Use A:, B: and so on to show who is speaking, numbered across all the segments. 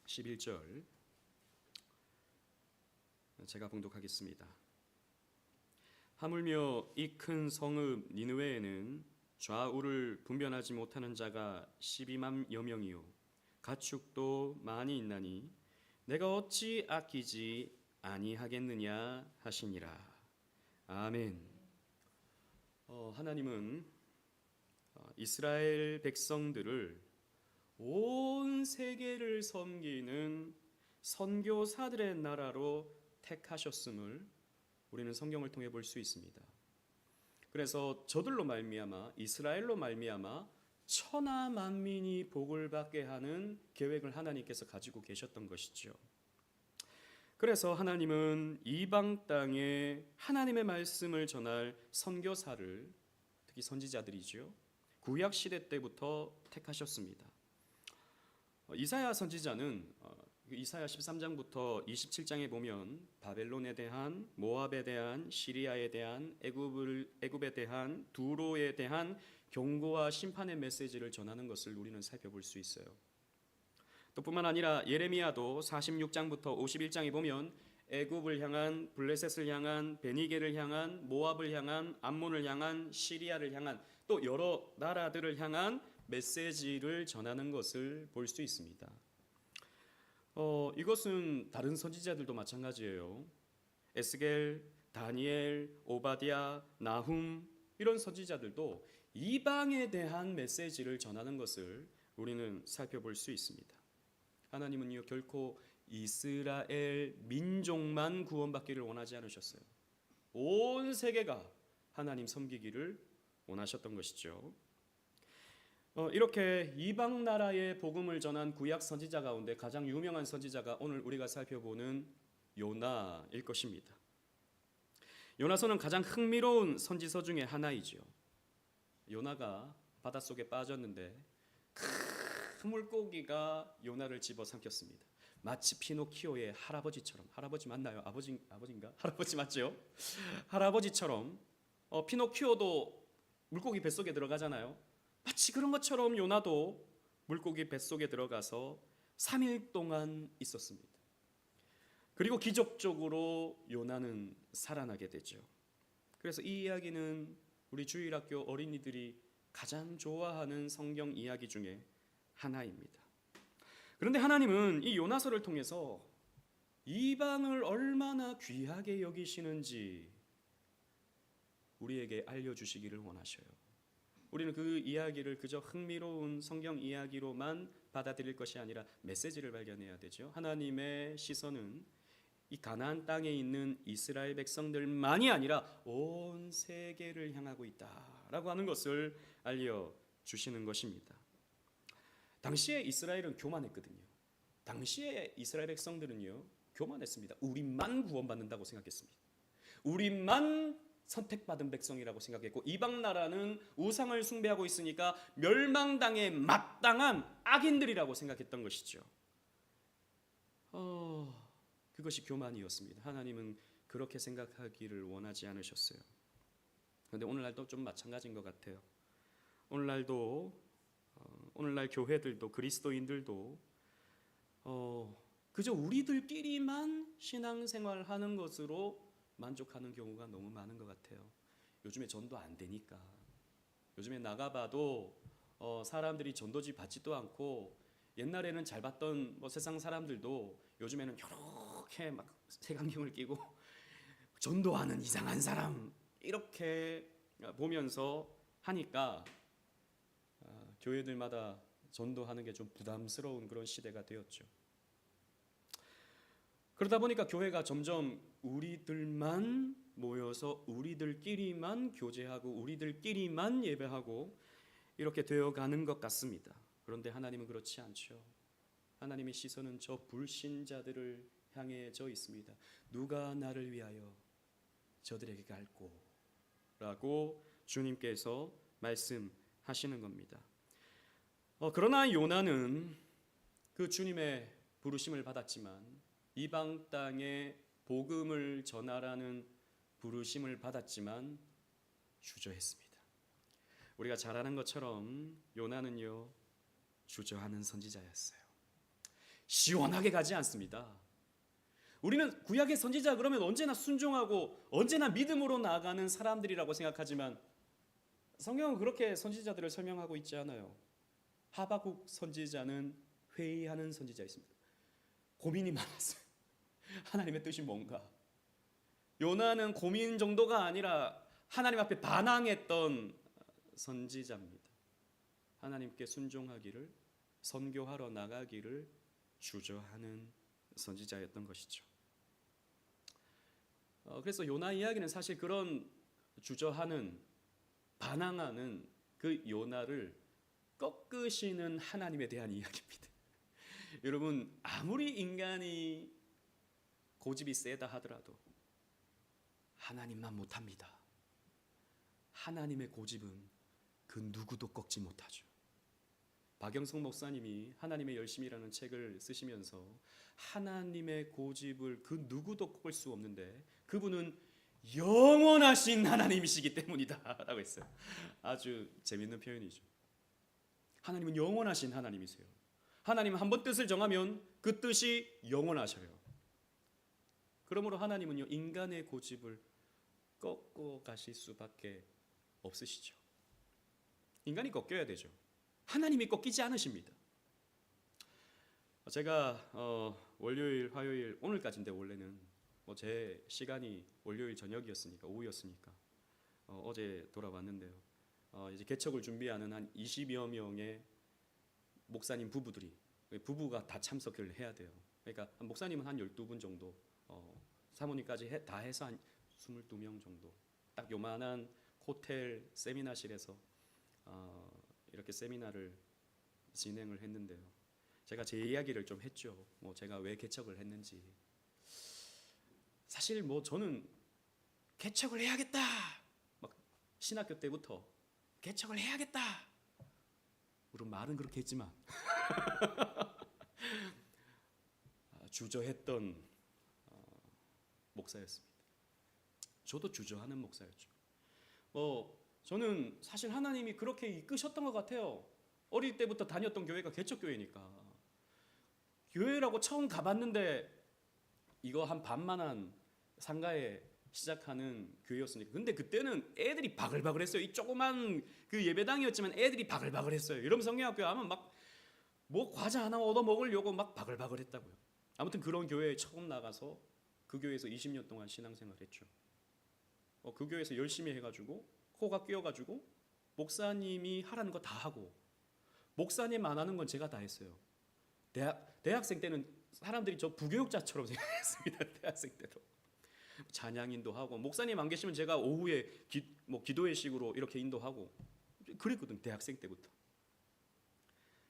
A: 11절 제가 봉독하겠습니다. 하물며 이 큰 성읍 니느웨에는 좌우를 분별하지 못하는 자가 12만여 명이요 가축도 많이 있나니 내가 어찌 아끼지 아니하겠느냐 하시니라. 아멘. 하나님은 이스라엘 백성들을 온 세계를 섬기는 선교사들의 나라로 택하셨음을 우리는 성경을 통해 볼 수 있습니다. 그래서 저들로 말미암아 이스라엘로 말미암아 천하 만민이 복을 받게 하는 계획을 하나님께서 가지고 계셨던 것이죠. 그래서 하나님은 이방 땅에 하나님의 말씀을 전할 선교사를, 특히 선지자들이죠, 구약 시대 때부터 택하셨습니다. 이사야 선지자는 이사야 13장부터 27장에 보면 바벨론에 대한, 모압에 대한, 시리아에 대한, 애굽에 대한, 두로에 대한 경고와 심판의 메시지를 전하는 것을 우리는 살펴볼 수 있어요. 또 뿐만 아니라 예레미야도 46장부터 51장에 보면 애굽을 향한, 블레셋을 향한, 베니게를 향한, 모압을 향한, 암몬을 향한, 시리아를 향한, 또 여러 나라들을 향한 메시지를 전하는 것을 볼 수 있습니다. 이것은 다른 선지자들도 마찬가지예요. 에스겔, 다니엘, 오바댜, 나훔 이런 선지자들도 이방에 대한 메시지를 전하는 것을 우리는 살펴볼 수 있습니다. 하나님은요 결코 이스라엘 민족만 구원받기를 원하지 않으셨어요. 온 세계가 하나님 섬기기를 원하셨던 것이죠. 이렇게 이방 나라의 복음을 전한 구약 선지자 가운데 가장 유명한 선지자가 오늘 우리가 살펴보는 요나일 것입니다. 요나서는 가장 흥미로운 선지서 중에 하나이죠. 요나가 바닷속에 빠졌는데 큰 물고기가 요나를 집어삼켰습니다. 마치 피노키오의 할아버지처럼, 할아버지 맞나요? 아버지인가? 할아버지 맞죠? 할아버지처럼 피노키오도 물고기 뱃속에 들어가잖아요. 마치 그런 것처럼 요나도 물고기 뱃속에 들어가서 3일 동안 있었습니다. 그리고 기적적으로 요나는 살아나게 되죠. 그래서 이 이야기는 우리 주일학교 어린이들이 가장 좋아하는 성경 이야기 중에 하나입니다. 그런데 하나님은 이 요나서를 통해서 이방을 얼마나 귀하게 여기시는지 우리에게 알려주시기를 원하셔요. 우리는 그 이야기를 그저 흥미로운 성경 이야기로만 받아들일 것이 아니라 메시지를 발견해야 되죠. 하나님의 시선은 이 가나안 땅에 있는 이스라엘 백성들만이 아니라 온 세계를 향하고 있다라고 하는 것을 알려주시는 것입니다. 당시에 이스라엘은 교만했거든요. 당시에 이스라엘 백성들은요 교만했습니다. 우리만 구원받는다고 생각했습니다. 우리만 선택받은 백성이라고 생각했고, 이방 나라는 우상을 숭배하고 있으니까 멸망당에 마땅한 악인들이라고 생각했던 것이죠. 그것이 교만이었습니다. 하나님은 그렇게 생각하기를 원하지 않으셨어요. 그런데 오늘날도 좀 마찬가지인 것 같아요. 오늘날 교회들도, 그리스도인들도 그저 우리들끼리만 신앙생활하는 것으로 만족하는 경우가 너무 많은 것 같아요. 요즘에 전도 안 되니까. 요즘에 나가봐도 사람들이 전도지 받지도 않고, 옛날에는 잘 봤던 세상 사람들도 요즘에는 이렇게 막 색안경을 끼고 전도하는 이상한 사람 이렇게 보면서 하니까 교회들마다 전도하는 게 좀 부담스러운 그런 시대가 되었죠. 그러다 보니까 교회가 점점 우리들만 모여서 우리들끼리만 교제하고 우리들끼리만 예배하고 이렇게 되어가는 것 같습니다. 그런데 하나님은 그렇지 않죠. 하나님의 시선은 저 불신자들을 향해져 있습니다. 누가 나를 위하여 저들에게 갈고? 라고 주님께서 말씀하시는 겁니다. 그러나 요나는 그 주님의 부르심을 받았지만, 이방 땅에 복음을 전하라는 부르심을 받았지만 주저했습니다. 우리가 잘 아는 것처럼 요나는요 주저하는 선지자였어요. 시원하게 가지 않습니다. 우리는 구약의 선지자 그러면 언제나 순종하고 언제나 믿음으로 나아가는 사람들이라고 생각하지만 성경은 그렇게 선지자들을 설명하고 있지 않아요. 하박국 선지자는 회의하는 선지자였습니다. 고민이 많았어요. 하나님의 뜻이 뭔가. 요나는 고민 정도가 아니라 하나님 앞에 반항했던 선지자입니다. 하나님께 순종하기를, 선교하러 나가기를 주저하는 선지자였던 것이죠. 그래서 요나 이야기는 사실 그런 주저하는, 반항하는 그 요나를 꺾으시는 하나님에 대한 이야기입니다. 여러분, 아무리 인간이 고집이 세다 하더라도 하나님만 못합니다. 하나님의 고집은 그 누구도 꺾지 못하죠. 박영성 목사님이 하나님의 열심이라는 책을 쓰시면서 하나님의 고집을 그 누구도 꺾을 수 없는데 그분은 영원하신 하나님이시기 때문이다 라고 했어요. 아주 재밌는 표현이죠. 하나님은 영원하신 하나님이세요. 하나님은 한번 뜻을 정하면 그 뜻이 영원하셔요. 그러므로 하나님은요, 인간의 고집을 꺾고 가실 수밖에 없으시죠. 인간이 꺾여야 되죠. 하나님이 꺾이지 않으십니다. 제가 월요일, 화요일, 오늘까지인데 원래는 제 시간이 월요일 저녁이었으니까, 오후였으니까 어제 돌아왔는데요. 이제 개척을 준비하는 한 20여 명의 목사님 부부가 다 참석을 해야 돼요. 그러니까 목사님은 한 12분 정도, 사모님까지 다 해서 한 22명 정도, 딱 요만한 호텔 세미나실에서 이렇게 세미나를 진행을 했는데요. 제가 제 이야기를 좀 했죠. 제가 왜 개척을 했는지. 사실 저는 개척을 해야겠다. 막 신학교 때부터 개척을 해야겠다. 물론 말은 그렇게 했지만 주저했던 목사였습니다. 저도 주저하는 목사였죠. 저는 사실 하나님이 그렇게 이끄셨던 것 같아요. 어릴 때부터 다녔던 교회가 개척교회니까. 교회라고 처음 가봤는데 이거 한 반만한 상가에 시작하는 교회였으니까. 근데 그때는 애들이 바글바글했어요. 이 조그만 그 예배당이었지만 애들이 바글바글했어요. 여러분 성경학교 하면 막 과자 하나 얻어 먹으려고 막 바글바글했다고요. 아무튼 그런 교회에 처음 나가서 그 교회에서 20년 동안 신앙생활했죠. 그 교회에서 열심히 해가지고 코가 끼어가지고 목사님이 하라는 거 다 하고 목사님 안 하는 건 제가 다 했어요. 대학생 때는 사람들이 저 부교육자처럼 생각했습니다. 대학생 때도 찬양 인도하고 목사님 안 계시면 제가 오후에 기도회식으로 이렇게 인도하고 그랬거든. 대학생 때부터.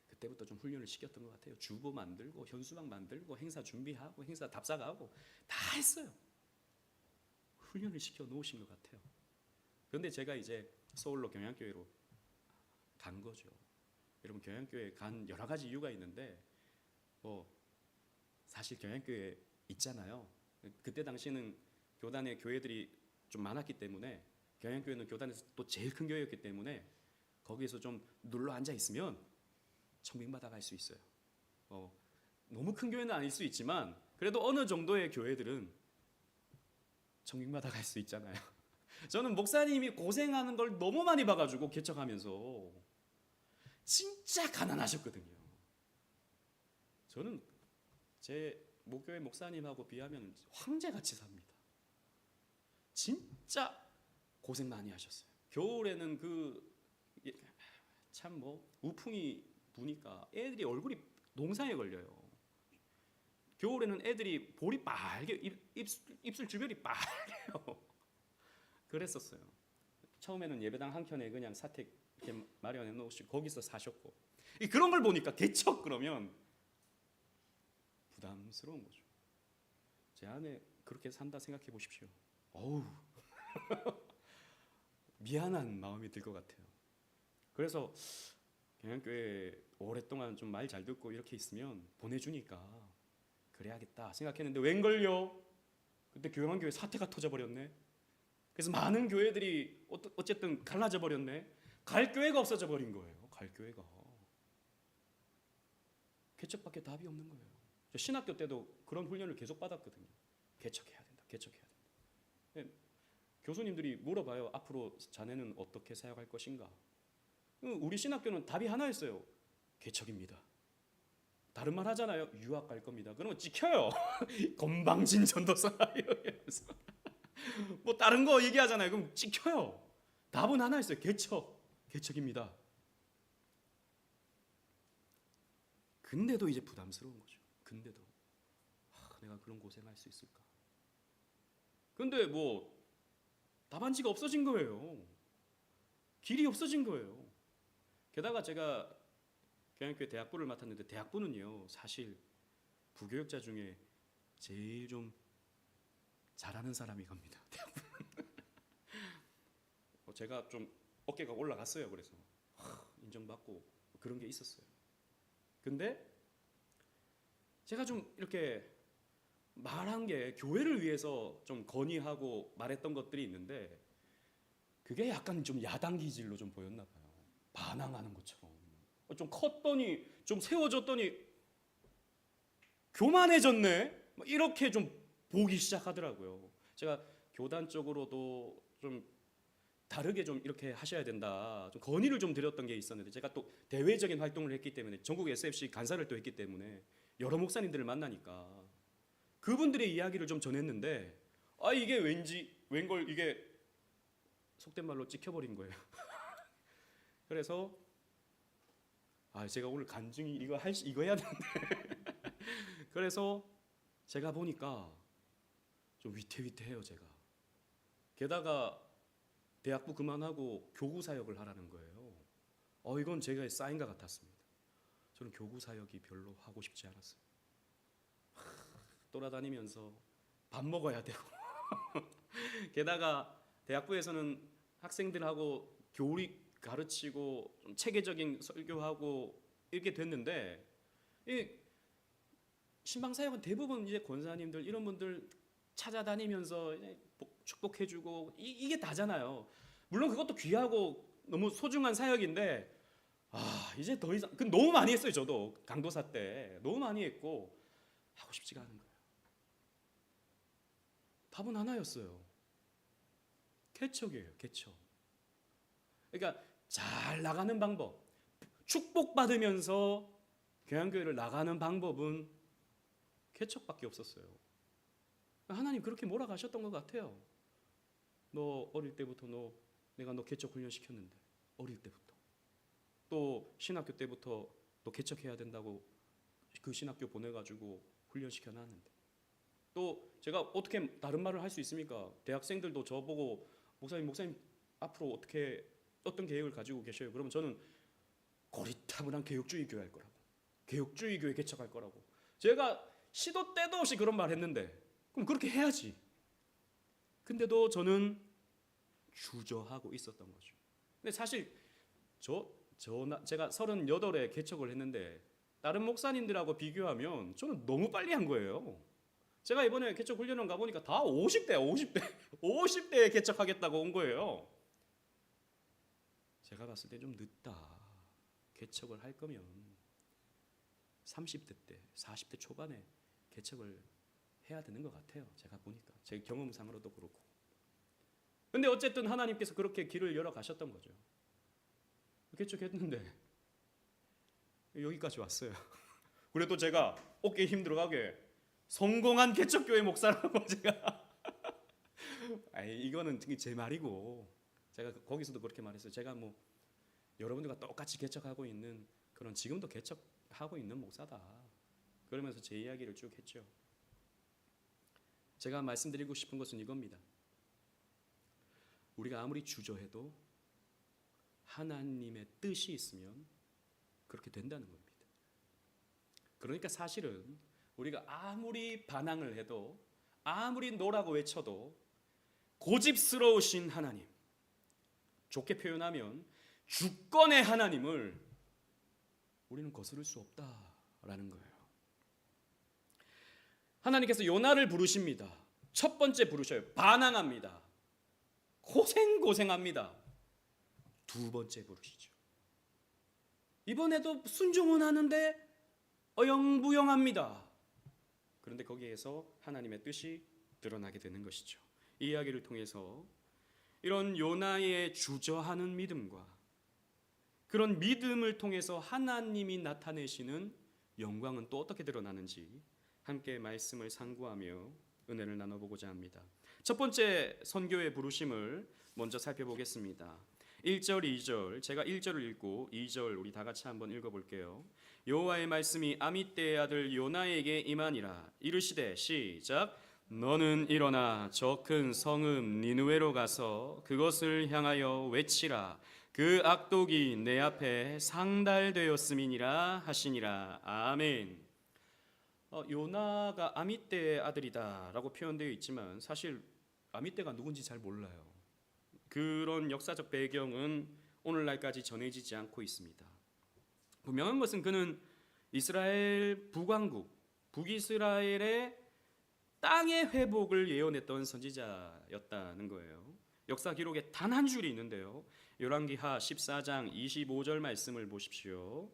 A: 그때부터 좀 훈련을 시켰던 것 같아요. 주보 만들고 현수막 만들고 행사 준비하고 행사 답사가고 다 했어요. 훈련을 시켜 놓으신 것 같아요. 그런데 제가 이제 서울로 경양교회로 간 거죠. 여러분 경양교회 간 여러 가지 이유가 있는데 사실 경양교회 있잖아요. 그때 당시는 교단에 교회들이 좀 많았기 때문에 경양교회는 교단에서 또 제일 큰 교회였기 때문에 거기에서 좀 눌러 앉아 있으면 청빙받아 갈 수 있어요. 너무 큰 교회는 아닐 수 있지만 그래도 어느 정도의 교회들은 청빙받아 갈 수 있잖아요. 저는 목사님이 고생하는 걸 너무 많이 봐가지고 개척하면서 진짜 가난하셨거든요. 저는 제 목교회 목사님하고 비하면 황제같이 삽니다. 진짜 고생 많이 하셨어요. 겨울에는 참 우풍이 부니까 애들이 얼굴이 농사에 걸려요. 겨울에는 애들이 볼이 빨개, 입술 주변이 빨개요. 그랬었어요. 처음에는 예배당 한 켠에 그냥 사택 이렇게 마련해 놓으시고 거기서 사셨고 그런 걸 보니까 개척 그러면 부담스러운 거죠. 제 안에 그렇게 산다 생각해 보십시오. 어우 미안한 마음이 들 것 같아요. 그래서 경양교회 오랫동안 좀 말 잘 듣고 이렇게 있으면 보내주니까 그래야겠다 생각했는데 웬걸요? 그때 경양교회 사태가 터져버렸네. 그래서 많은 교회들이 어쨌든 갈라져 버렸네. 갈 교회가 없어져 버린 거예요. 갈 교회가. 개척밖에 답이 없는 거예요. 저 신학교 때도 그런 훈련을 계속 받았거든요. 개척해야 된다. 개척해야 된다. 예, 교수님들이 물어봐요. 앞으로 자네는 어떻게 사역할 것인가? 우리 신학교는 답이 하나였어요. 개척입니다. 다른 말 하잖아요. 유학 갈 겁니다. 그러면 찍혀요. 건방진 전도사 이러면서 뭐 다른 거 얘기하잖아요. 그럼 찍혀요. 답은 하나였어요. 개척. 개척입니다. 근데도 이제 부담스러운 거죠. 근데도 내가 그런 고생할 수 있을까? 근데 뭐 답안지가 없어진 거예요. 길이 없어진 거예요. 게다가 제가 경양교회 대학부를 맡았는데 대학부는요 사실 부교육자 중에 제일 좀 잘하는 사람이 갑니다. 제가 좀 어깨가 올라갔어요. 그래서 인정받고 그런 게 있었어요. 근데 제가 좀 이렇게 말한 게 교회를 위해서 좀 건의하고 말했던 것들이 있는데 그게 약간 좀 야당 기질로 좀 보였나 봐요. 반항하는 것처럼. 좀 컸더니 좀 세워졌더니 교만해졌네. 이렇게 좀 보기 시작하더라고요. 제가 교단 쪽으로도 좀 다르게 좀 이렇게 하셔야 된다. 좀 건의를 좀 드렸던 게 있었는데 제가 또 대외적인 활동을 했기 때문에 전국 SFC 간사를 또 했기 때문에 여러 목사님들을 만나니까 그분들의 이야기를 좀 전했는데 이게 웬걸 이게 속된 말로 찍혀버린 거예요. 그래서 제가 오늘 간증이 이거 해야 되는데 그래서 제가 보니까 좀 위태위태해요. 제가 게다가 대학부 그만하고 교구 사역을 하라는 거예요. 이건 제가 쌓인 것 같았습니다. 저는 교구 사역이 별로 하고 싶지 않았어요. 돌아다니면서 밥 먹어야 되고 게다가 대학부에서는 학생들하고 교리 가르치고 좀 체계적인 설교하고 이렇게 됐는데 이 신방 사역은 대부분 이제 권사님들 이런 분들 찾아다니면서 축복해주고 이게 다잖아요. 물론 그것도 귀하고 너무 소중한 사역인데 이제 더 이상 너무 많이 했어요. 저도 강도사 때 너무 많이 했고 하고 싶지가 않은 거예요. 답은 하나였어요. 개척이에요. 개척. 그러니까 잘 나가는 방법, 축복받으면서 교양교회를 나가는 방법은 개척밖에 없었어요. 하나님 그렇게 몰아가셨던 것 같아요. 너 어릴 때부터 내가 너 개척 훈련 시켰는데 어릴 때부터 또 신학교 때부터 너 개척해야 된다고 그 신학교 보내가지고 훈련시켜 놨는데 또 제가 어떻게 다른 말을 할 수 있습니까? 대학생들도 저보고 목사님 앞으로 어떤 계획을 가지고 계셔요? 그러면 저는 고리타분한 개혁주의 교회 할 거라고, 개혁주의 교회 개척할 거라고 제가 시도 때도 없이 그런 말 했는데 그럼 그렇게 해야지. 근데도 저는 주저하고 있었던 거죠. 근데 사실 제가 38에 개척을 했는데 다른 목사님들하고 비교하면 저는 너무 빨리 한 거예요. 제가 이번에 개척 훈련원 가보니까 다 50대에 개척하겠다고 온 거예요. 제가 봤을 때 좀 늦다. 개척을 할 거면 30대 때, 40대 초반에 개척을 해야 되는 것 같아요. 제가 보니까 제 경험상으로도 그렇고. 근데 어쨌든 하나님께서 그렇게 길을 열어 가셨던 거죠. 개척했는데 여기까지 왔어요. 그래도 제가 어깨에 힘들어가게 성공한 개척교회 목사라고 제가 이거는 제 말이고 제가 거기서도 그렇게 말했어요. 제가 뭐 여러분들과 똑같이 개척하고 있는 그런 지금도 개척하고 있는 목사다. 그러면서 제 이야기를 쭉 했죠. 제가 말씀드리고 싶은 것은 이겁니다. 우리가 아무리 주저해도 하나님의 뜻이 있으면 그렇게 된다는 겁니다. 그러니까 사실은 우리가 아무리 반항을 해도 아무리 노라고 외쳐도 고집스러우신 하나님, 좋게 표현하면 주권의 하나님을 우리는 거스를 수 없다라는 거예요. 하나님께서 요나를 부르십니다. 첫 번째 부르셔요. 반항합니다. 고생합니다. 두 번째 부르시죠. 이번에도 순종은 하는데 어영부영합니다. 그런데 거기에서 하나님의 뜻이 드러나게 되는 것이죠. 이 이야기를 통해서 이런 요나의 주저하는 믿음과 그런 믿음을 통해서 하나님이 나타내시는 영광은 또 어떻게 드러나는지 함께 말씀을 상고하며 은혜를 나눠보고자 합니다. 첫 번째 선교의 부르심을 먼저 살펴보겠습니다. 1절, 2절, 제가 1절을 읽고 2절 우리 다 같이 한번 읽어볼게요. 여호와의 말씀이 아미떼의 아들 요나에게 임하니라. 이르시되 시작. 너는 일어나 저 큰 성읍 니느웨로 가서 그것을 향하여 외치라. 그 악독이 내 앞에 상달되었음이니라 하시니라. 아멘. 요나가 아미떼의 아들이다라고 표현되어 있지만 사실 아미떼가 누군지 잘 몰라요. 그런 역사적 배경은 오늘날까지 전해지지 않고 있습니다. 분명한 것은 그는 이스라엘 북왕국, 북이스라엘의 땅의 회복을 예언했던 선지자였다는 거예요. 역사 기록에 단 한 줄이 있는데요. 열왕기하 14장 25절 말씀을 보십시오.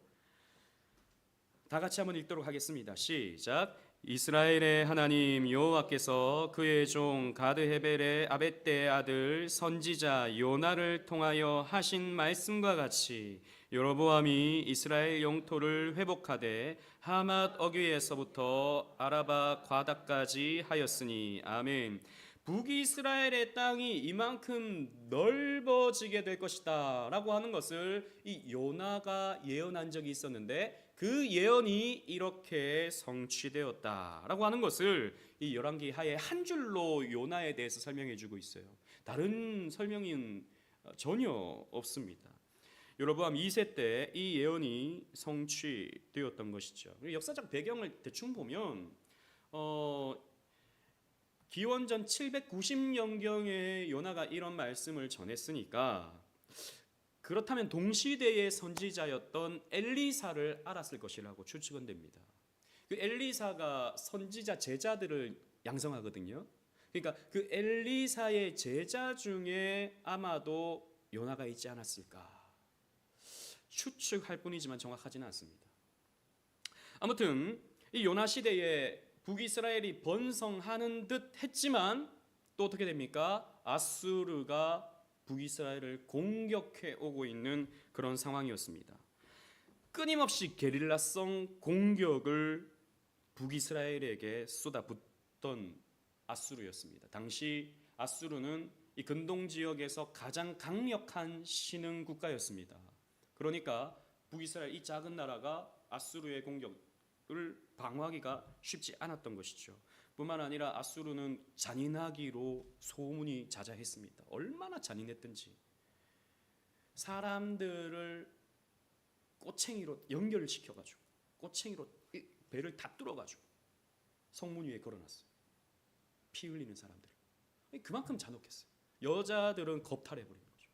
A: 다 같이 한번 읽도록 하겠습니다. 시작. 이스라엘의 하나님 여호와께서 그의 종 가드 헤벨의 아벳대의 아들 선지자 요나를 통하여 하신 말씀과 같이 여로보암이 이스라엘 영토를 회복하되 하맛 어귀에서부터 아라바 과다까지 하였으니 아멘. 북이스라엘의 땅이 이만큼 넓어지게 될 것이다 라고 하는 것을 이 요나가 예언한 적이 있었는데 그 예언이 이렇게 성취되었다라고 하는 것을 이 열왕기 하에 한 줄로 요나에 대해서 설명해 주고 있어요. 다른 설명은 전혀 없습니다. 여로보암 2세 때 이 예언이 성취되었던 것이죠. 역사적 배경을 대충 보면 기원전 790년경에 요나가 이런 말씀을 전했으니까 그렇다면 동시대의 선지자였던 엘리사를 알았을 것이라고 추측은 됩니다. 그 엘리사가 선지자 제자들을 양성하거든요. 그러니까 그 엘리사의 제자 중에 아마도 요나가 있지 않았을까 추측할 뿐이지만 정확하지는 않습니다. 아무튼 이 요나 시대에 북이스라엘이 번성하는 듯 했지만 또 어떻게 됩니까? 아수르가 북이스라엘을 공격해 오고 있는 그런 상황이었습니다. 끊임없이 게릴라성 공격을 북이스라엘에게 쏟아붓던 아수르였습니다. 당시 아수르는 이 근동 지역에서 가장 강력한 신흥 국가였습니다. 그러니까 북이스라엘 이 작은 나라가 아수르의 공격을 방어하기가 쉽지 않았던 것이죠. 뿐만 아니라 아수르는 잔인하기로 소문이 자자했습니다. 얼마나 잔인했던지 사람들을 꼬챙이로 연결을 시켜가지고 꼬챙이로 배를 다 뚫어가지고 성문 위에 걸어놨어요. 피 흘리는 사람들. 그만큼 잔혹했어요. 여자들은 겁탈해버린 거죠.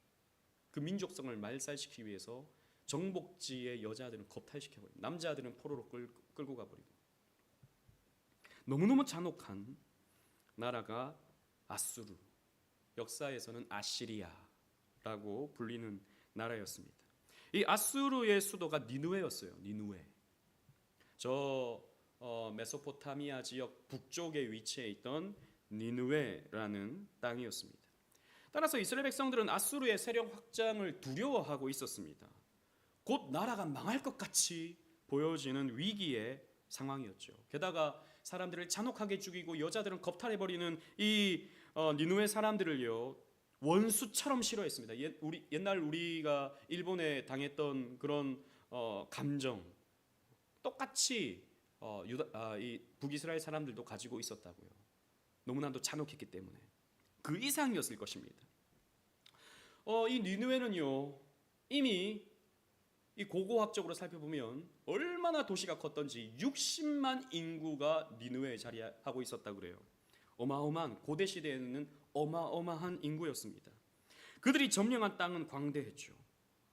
A: 그 민족성을 말살시키기 위해서 정복지의 여자들은 겁탈시켜버리고 남자들은 포로로 끌고 가버리고 너무너무 잔혹한 나라가 아수르, 역사에서는 아시리아라고 불리는 나라였습니다. 이 아수르의 수도가 니느웨였어요. 니느웨. 저 메소포타미아 지역 북쪽에 위치해 있던 니느웨라는 땅이었습니다. 따라서 이스라엘 백성들은 아수르의 세력 확장을 두려워하고 있었습니다. 곧 나라가 망할 것 같이 보여지는 위기의 상황이었죠. 게다가 사람들을 잔혹하게 죽이고 여자들은 겁탈해버리는 이 니느웨 사람들을요 원수처럼 싫어했습니다. 옛날 우리가 일본에 당했던 그런 감정 똑같이 이 북이스라엘 사람들도 가지고 있었다고요. 너무나도 잔혹했기 때문에 그 이상이었을 것입니다. 이 니느웨는요 이미 이 고고학적으로 살펴보면 얼마나 도시가 컸던지 60만 인구가 니느웨에 자리하고 있었다고 그래요. 어마어마한 고대 시대에는 어마어마한 인구였습니다. 그들이 점령한 땅은 광대했죠.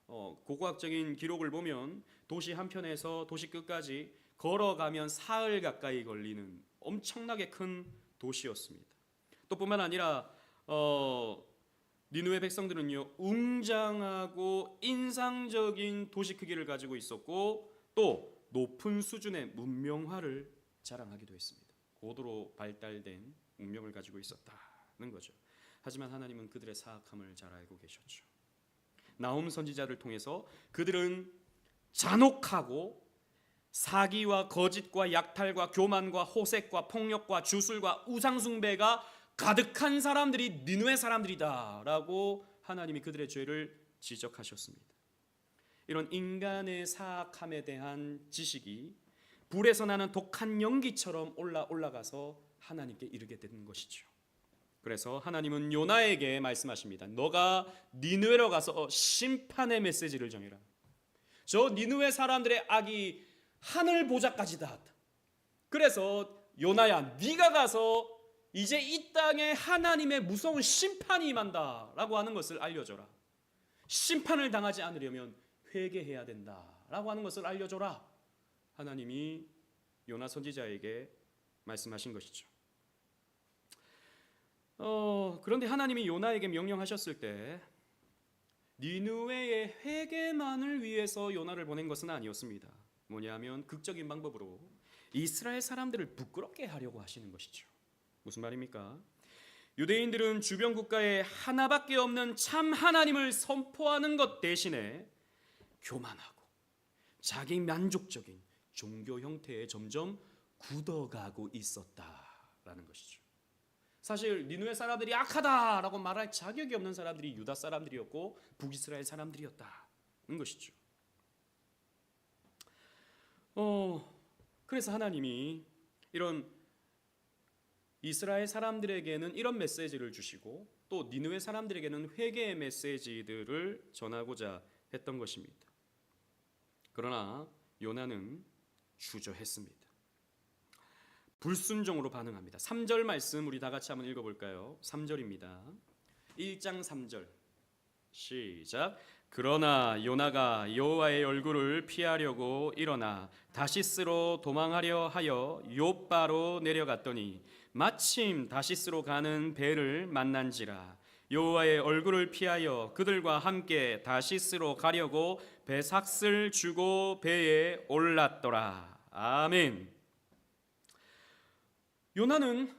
A: 고고학적인 기록을 보면 도시 한편에서 도시 끝까지 걸어가면 사흘 가까이 걸리는 엄청나게 큰 도시였습니다. 또 뿐만 아니라 니느웨 백성들은요 웅장하고 인상적인 도시 크기를 가지고 있었고 또 높은 수준의 문명화를 자랑하기도 했습니다. 고도로 발달된 운명을 가지고 있었다는 거죠. 하지만 하나님은 그들의 사악함을 잘 알고 계셨죠. 나홈 선지자를 통해서 그들은 잔혹하고 사기와 거짓과 약탈과 교만과 호색과 폭력과 주술과 우상숭배가 가득한 사람들이 니느웨 사람들이다라고 하나님이 그들의 죄를 지적하셨습니다. 이런 인간의 사악함에 대한 지식이 불에서 나는 독한 연기처럼 올라가서 하나님께 이르게 되는 것이죠. 그래서 하나님은 요나에게 말씀하십니다. 너가 니느웨로 가서 심판의 메시지를 전해라. 저 니느웨 사람들의 악이 하늘 보좌까지다. 그래서 요나야, 네가 가서 이제 이 땅에 하나님의 무서운 심판이 임한다라고 하는 것을 알려줘라. 심판을 당하지 않으려면 회개해야 된다라고 하는 것을 알려줘라. 하나님이 요나 선지자에게 말씀하신 것이죠. 그런데 하나님이 요나에게 명령하셨을 때 니느웨의 회개만을 위해서 요나를 보낸 것은 아니었습니다. 뭐냐면 극적인 방법으로 이스라엘 사람들을 부끄럽게 하려고 하시는 것이죠. 무슨 말입니까? 유대인들은 주변 국가에 하나밖에 없는 참 하나님을 선포하는 것 대신에 교만하고 자기 만족적인 종교 형태에 점점 굳어가고 있었다라는 것이죠. 사실 니느웨 사람들이 악하다라고 말할 자격이 없는 사람들이 유다 사람들이었고 북이스라엘 사람들이었다는 것이죠. 그래서 하나님이 이런 이스라엘 사람들에게는 이런 메시지를 주시고 또 니느웨 사람들에게는 회개의 메시지들을 전하고자 했던 것입니다. 그러나 요나는 주저했습니다. 불순종으로 반응합니다. 3절 말씀 우리 다 같이 한번 읽어볼까요? 3절입니다. 1장 3절 시작. 그러나 요나가 여호와의 얼굴을 피하려고 일어나 다시스로 도망하려 하여 욥바로 내려갔더니 마침 다시스로 가는 배를 만난지라. 여호와의 얼굴을 피하여 그들과 함께 다시스로 가려고 배삭을 주고 배에 올랐더라. 아멘. 요나는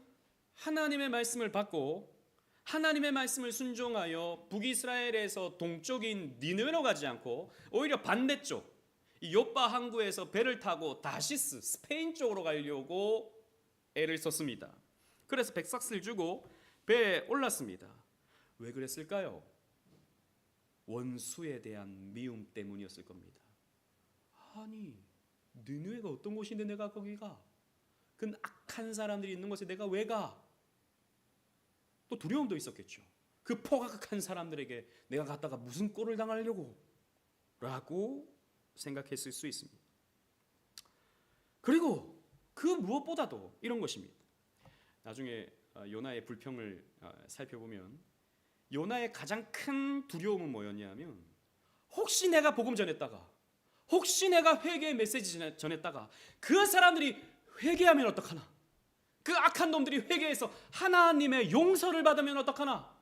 A: 하나님의 말씀을 받고 하나님의 말씀을 순종하여 북이스라엘에서 동쪽인 니느웨로 가지 않고 오히려 반대쪽 이 욥바 항구에서 배를 타고 다시스 스페인 쪽으로 가려고 애를 썼습니다. 그래서 백삭을 주고 배에 올랐습니다. 왜 그랬을까요? 원수에 대한 미움 때문이었을 겁니다. 아니 니느웨가 어떤 곳인데 내가 거기 가? 그 악한 사람들이 있는 곳에 내가 왜 가? 또 두려움도 있었겠죠. 그 포악한 사람들에게 내가 갔다가 무슨 꼴을 당하려고 라고 생각했을 수 있습니다. 그리고 그 무엇보다도 이런 것입니다. 나중에 요나의 불평을 살펴보면 요나의 가장 큰 두려움은 뭐였냐면 혹시 내가 복음 전했다가 혹시 내가 회개의 메시지 전했다가 그 사람들이 회개하면 어떡하나? 그 악한 놈들이 회개해서 하나님의 용서를 받으면 어떡하나?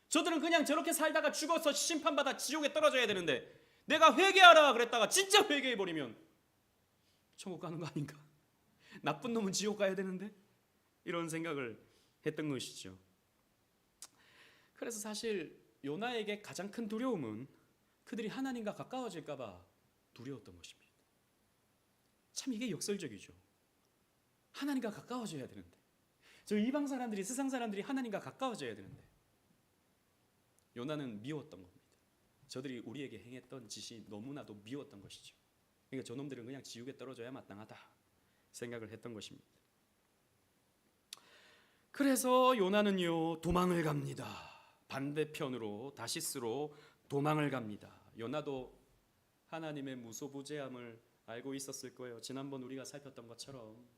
A: 저들은 그냥 저렇게 살다가 죽어서 심판받아 지옥에 떨어져야 되는데 내가 회개하라 그랬다가 진짜 회개해버리면 천국 가는 거 아닌가? 나쁜 놈은 지옥 가야 되는데? 이런 생각을 했던 것이죠. 그래서 사실 요나에게 가장 큰 두려움은 그들이 하나님과 가까워질까 봐 두려웠던 것입니다. 참 이게 역설적이죠. 하나님과 가까워져야 되는데 저 이방 사람들이 세상 사람들이 하나님과 가까워져야 되는데 요나는 미웠던 겁니다. 저들이 우리에게 행했던 짓이 너무나도 미웠던 것이죠. 그러니까 저놈들은 그냥 지옥에 떨어져야 마땅하다 생각을 했던 것입니다. 그래서 요나는요 도망을 갑니다. 반대편으로 다시스로 도망을 갑니다. 요나도 하나님의 무소부재함을 알고 있었을 거예요. 지난번 우리가 살폈던 것처럼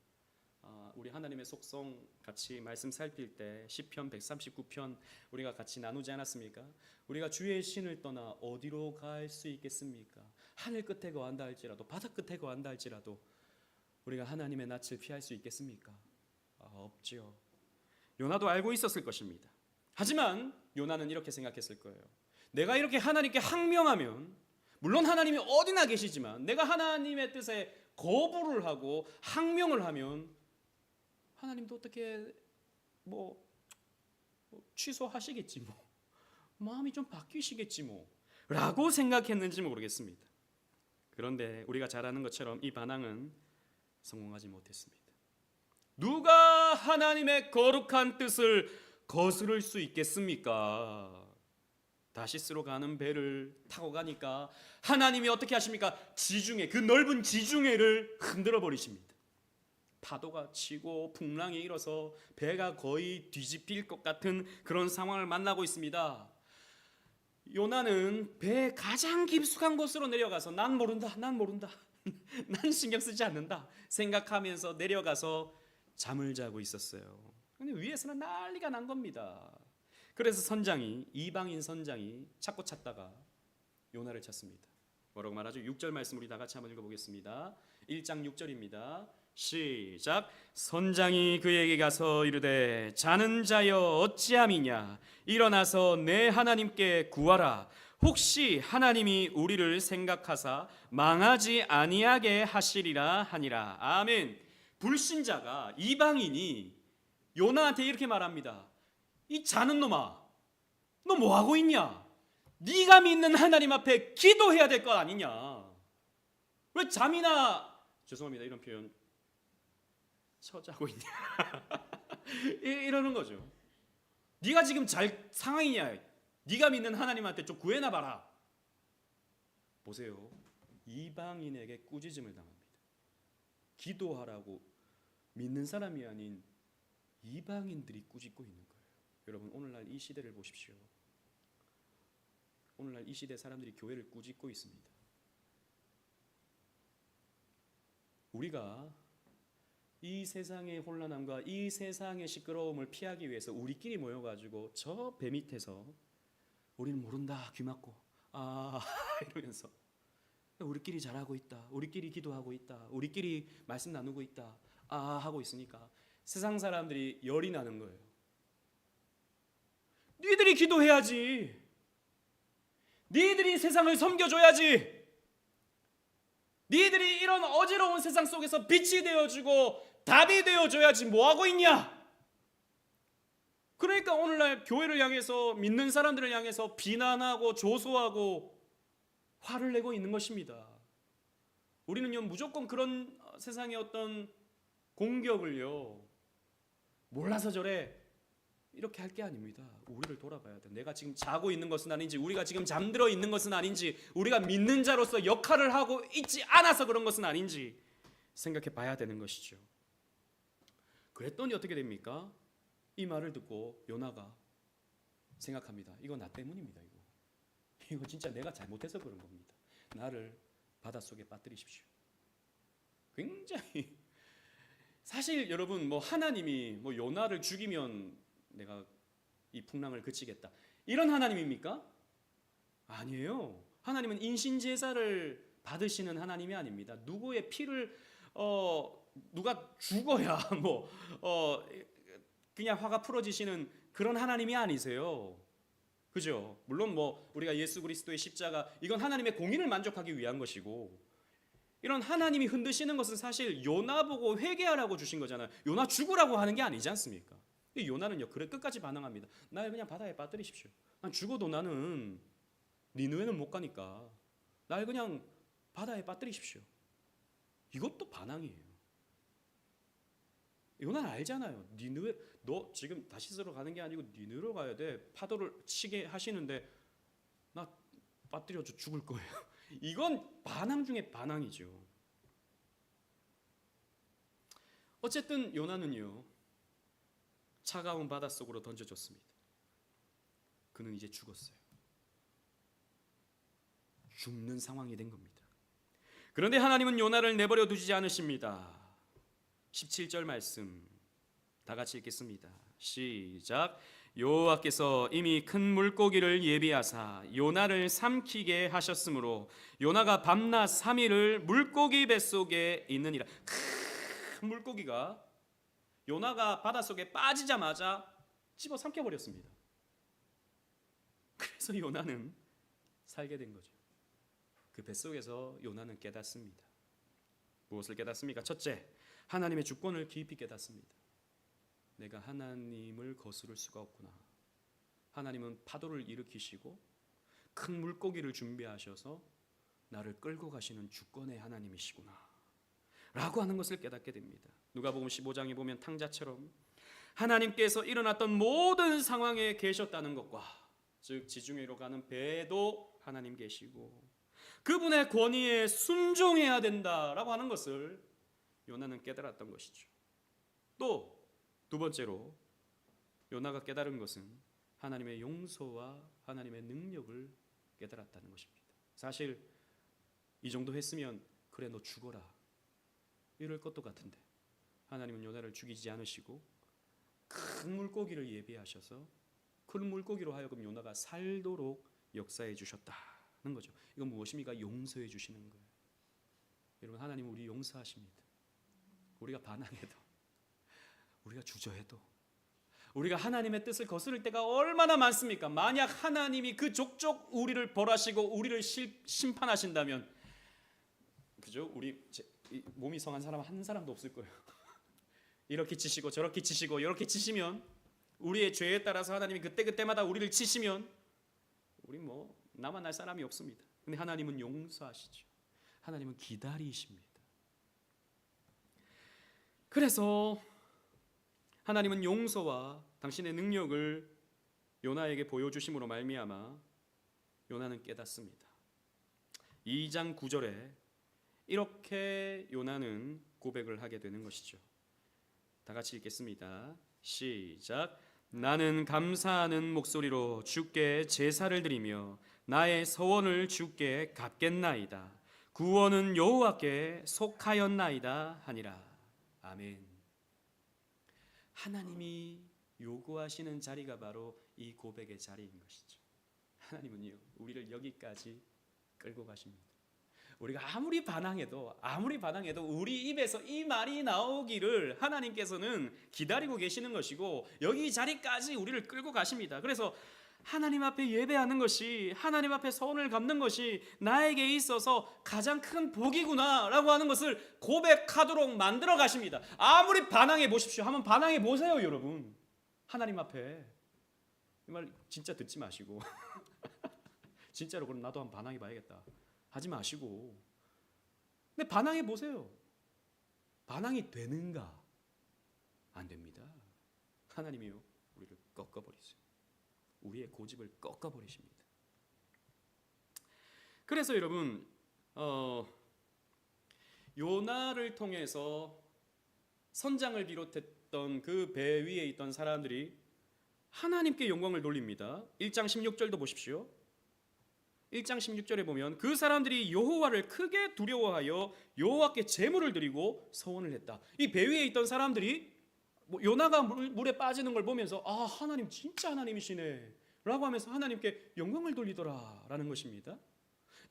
A: 우리 하나님의 속성 같이 말씀 살필 때 시편 139편 우리가 같이 나누지 않았습니까? 우리가 주의 신을 떠나 어디로 갈 수 있겠습니까? 하늘 끝에 거한다 할지라도 바다 끝에 거한다 할지라도 우리가 하나님의 낯을 피할 수 있겠습니까? 없지요. 요나도 알고 있었을 것입니다. 하지만 요나는 이렇게 생각했을 거예요. 내가 이렇게 하나님께 항명하면 물론 하나님이 어디나 계시지만 내가 하나님의 뜻에 거부를 하고 항명을 하면 하나님도 어떻게 뭐 취소하시겠지 뭐, 마음이 좀 바뀌시겠지 뭐 라고 생각했는지 모르겠습니다. 그런데 우리가 잘 아는 것처럼 이 반항은 성공하지 못했습니다. 누가 하나님의 거룩한 뜻을 거스를 수 있겠습니까? 다시스로 가는 배를 타고 가니까 하나님이 어떻게 하십니까? 지중해, 그 넓은 지중해를 흔들어 버리십니다. 파도가 치고 풍랑이 일어서 배가 거의 뒤집힐 것 같은 그런 상황을 만나고 있습니다. 요나는 배의 가장 깊숙한 곳으로 내려가서 난 모른다, 난 신경 쓰지 않는다 생각하면서 내려가서 잠을 자고 있었어요. 근데 위에서는 난리가 난 겁니다. 그래서 이방인 선장이 찾다가 요나를 찾습니다. 뭐라고 말하죠? 6절 말씀 우리 다 같이 한번 읽어보겠습니다. 1장 6절입니다. 시작. 선장이 그에게 가서 이르되 자는 자여 어찌함이냐, 일어나서 내 하나님께 구하라. 혹시 하나님이 우리를 생각하사 망하지 아니하게 하시리라 하니라. 아멘. 불신자가, 이방인이 요나한테 이렇게 말합니다. 이 자는 놈아, 너 뭐하고 있냐? 네가 믿는 하나님 앞에 기도해야 될 거 아니냐? 왜 잠이나, 죄송합니다 이런 표현, 처자고 있냐? 이러는 거죠. 네가 지금 잘 상황이냐? 네가 믿는 하나님한테 좀 구해나 봐라. 보세요, 이방인에게 꾸짖음을 당합니다. 기도하라고 믿는 사람이 아닌 이방인들이 꾸짖고 있는 거예요. 여러분, 오늘날 이 시대를 보십시오. 오늘날 이 시대 사람들이 교회를 꾸짖고 있습니다. 우리가 이 세상의 혼란함과 이 세상의 시끄러움을 피하기 위해서 우리끼리 모여가지고 저 배 밑에서 우리는 모른다, 귀 막고 이러면서 우리끼리 잘하고 있다, 우리끼리 기도하고 있다, 우리끼리 말씀 나누고 있다 하고 있으니까 세상 사람들이 열이 나는 거예요. 니들이 기도해야지, 니들이 세상을 섬겨줘야지, 니들이 이런 어지러운 세상 속에서 빛이 되어주고 답이 되어줘야지 뭐하고 있냐? 그러니까 오늘날 교회를 향해서, 믿는 사람들을 향해서 비난하고 조소하고 화를 내고 있는 것입니다. 우리는요, 무조건 그런 세상의 어떤 공격을요, 몰라서 저래 이렇게 할 게 아닙니다. 우리를 돌아봐야 돼. 내가 지금 자고 있는 것은 아닌지, 우리가 지금 잠들어 있는 것은 아닌지, 우리가 믿는 자로서 역할을 하고 있지 않아서 그런 것은 아닌지 생각해 봐야 되는 것이죠. 그랬더니 어떻게 됩니까? 이 말을 듣고 요나가 생각합니다. 이거 나 때문입니다. 이거 진짜 내가 잘못해서 그런 겁니다. 나를 바닷속에 빠뜨리십시오. 굉장히, 사실 여러분, 하나님이 요나를 죽이면 내가 이 풍랑을 그치겠다, 이런 하나님입니까? 아니에요. 하나님은 인신제사를 받으시는 하나님이 아닙니다. 누구의 피를 누가 죽어야 그냥 화가 풀어지시는 그런 하나님이 아니세요. 그죠? 물론 우리가 예수 그리스도의 십자가, 이건 하나님의 공의를 만족하기 위한 것이고, 이런 하나님이 흔드시는 것은 사실 요나 보고 회개하라고 주신 거잖아요. 요나 죽으라고 하는 게 아니지 않습니까? 이 요나는요, 그래 끝까지 반항합니다. 날 그냥 바다에 빠뜨리십시오. 난 죽어도 나는 니느웨는 못 가니까 날 그냥 바다에 빠뜨리십시오. 이것도 반항이에요. 요나는 알잖아요. 니느웨, 너 지금 다시스로 가는 게 아니고 니느웨로 가야 돼. 파도를 치게 하시는데 나 빠뜨려줘 죽을 거예요. 이건 반항 중에 반항이죠. 어쨌든 요나는요, 차가운 바닷속으로 던져졌습니다. 그는 이제 죽었어요. 죽는 상황이 된 겁니다. 그런데 하나님은 요나를 내버려 두지 않으십니다. 17절 말씀 다 같이 읽겠습니다. 시작. 여호와께서 이미 큰 물고기를 예비하사 요나를 삼키게 하셨으므로 요나가 밤낮 3일을 물고기 뱃속에 있느니라. 큰 물고기가 요나가 바닷속에 빠지자마자 집어 삼켜버렸습니다. 그래서 요나는 살게 된 거죠. 그 뱃속에서 요나는 깨닫습니다. 무엇을 깨닫습니까? 첫째, 하나님의 주권을 깊이 깨닫습니다. 내가 하나님을 거스를 수가 없구나. 하나님은 파도를 일으키시고 큰 물고기를 준비하셔서 나를 끌고 가시는 주권의 하나님이시구나 라고 하는 것을 깨닫게 됩니다. 누가복음 15장에 보면 탕자처럼 하나님께서 일어났던 모든 상황에 계셨다는 것과, 즉 지중해로 가는 배에도 하나님 계시고 그분의 권위에 순종해야 된다라고 하는 것을 요나는 깨달았던 것이죠. 또 두 번째로 요나가 깨달은 것은 하나님의 용서와 하나님의 능력을 깨달았다는 것입니다. 사실 이 정도 했으면 그래 너 죽어라 이럴 것도 같은데 하나님은 요나를 죽이지 않으시고 큰 물고기를 예비하셔서 큰 물고기로 하여금 요나가 살도록 역사해 주셨다는 거죠. 이건 무엇입니까? 용서해 주시는 거예요. 여러분, 하나님은 우리 용서하십니다. 우리가 반항해도, 우리가 주저해도, 우리가 하나님의 뜻을 거스를 때가 얼마나 많습니까? 만약 하나님이 그 족족 우리를 벌하시고 우리를 심판하신다면, 그죠? 몸이 성한 사람 한 사람도 없을 거예요. 이렇게 치시고 저렇게 치시고 이렇게 치시면, 우리의 죄에 따라서 하나님이 그때그때마다 우리를 치시면 우리 남아날 사람이 없습니다. 근데 하나님은 용서하시죠. 하나님은 기다리십니다. 그래서 하나님은 용서와 당신의 능력을 요나에게 보여주심으로 말미암아 요나는 깨닫습니다. 2장 9절에 이렇게 요나는 고백을 하게 되는 것이죠. 다 같이 읽겠습니다. 시작. 나는 감사하는 목소리로 주께 제사를 드리며 나의 서원을 주께 갚겠나이다. 구원은 여호와께 속하였나이다 하니라. 아멘. 하나님이 요구하시는 자리가 바로 이 고백의 자리인 것이죠. 하나님은요, 우리를 여기까지 끌고 가십니다. 우리가 아무리 반항해도 우리 입에서 이 말이 나오기를 하나님께서는 기다리고 계시는 것이고 여기 자리까지 우리를 끌고 가십니다. 그래서 하나님 앞에 예배하는 것이, 하나님 앞에 서원을 갚는 것이 나에게 있어서 가장 큰 복이구나 라고 하는 것을 고백하도록 만들어 가십니다. 아무리 반항해 보십시오. 한번 반항해 보세요, 여러분. 하나님 앞에. 이 말 진짜 듣지 마시고 진짜로 그럼 나도 한번 반항해 봐야겠다 하지 마시고, 근데 반항해 보세요. 반항이 되는가? 안 됩니다. 하나님이요, 우리를 꺾어버리세요. 우리의 고집을 꺾어버리십니다. 그래서 여러분, 요나를 통해서 선장을 비롯했던 그 배 위에 있던 사람들이 하나님께 영광을 돌립니다. 1장 16절도 보십시오. 1장 16절에 보면 그 사람들이 여호와를 크게 두려워하여 여호와께 제물을 드리고 서원을 했다. 이 배 위에 있던 사람들이 요나가 물에 빠지는 걸 보면서 아, 하나님 진짜 하나님이시네 라고 하면서 하나님께 영광을 돌리더라 라는 것입니다.